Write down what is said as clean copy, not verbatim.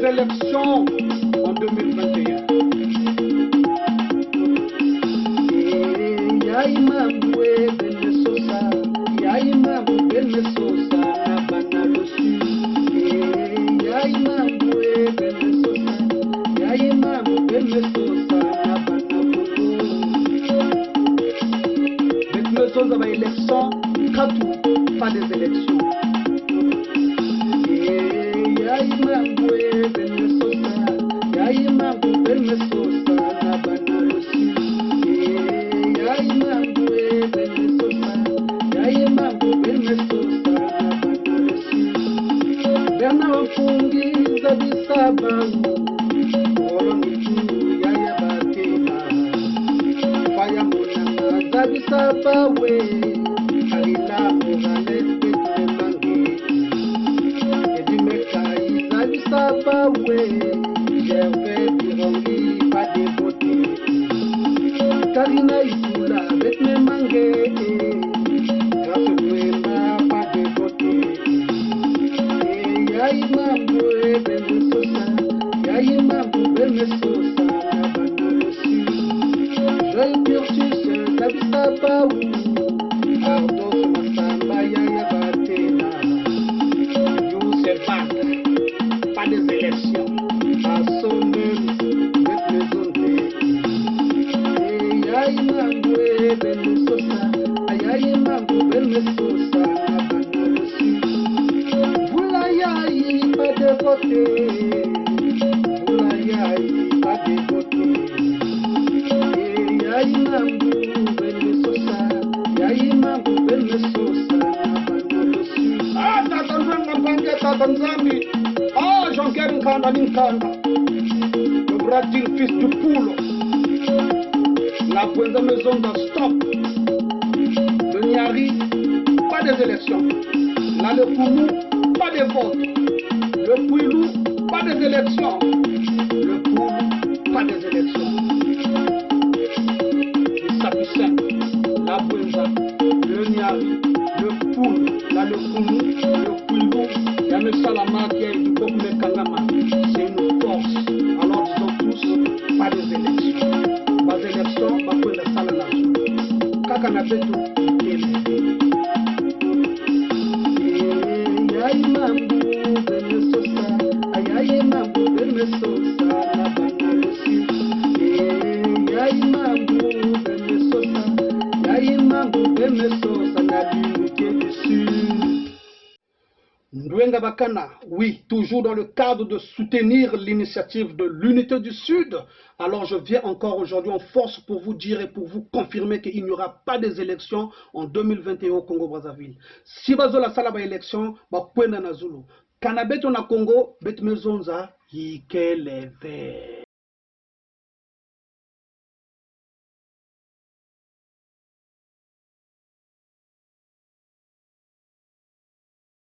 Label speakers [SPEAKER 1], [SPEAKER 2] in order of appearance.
[SPEAKER 1] des élections en 2021. Élection, pas des élections. Jean-Pierre Nkanda, le bras-t-il fils du poule, la pointe de maison de stop, le Niari, pas des élections, là le Koumou, pas de vote, le Pouilou, pas des élections, le Poulou, pas des élections, le Sapicen, la Bouenza, le Niari, le Poulou, là le Koumou, le Pouilou, il y a le Salama qui est du Bokumé Kangama, c'est une force. Alors disons tous, pas des élections. Pas d'élections, pas pour la salle là. Kakana Beto, oui, toujours dans le cadre de soutenir l'initiative de l'unité du Sud. Alors je viens encore aujourd'hui en force pour vous dire et pour vous confirmer qu'il n'y aura pas des élections en 2021 au Congo-Brazzaville. Si vous avez la salle d'élection, vous pouvez aller à Zulu. Quand vous êtes au Congo, vous êtes à Yikele.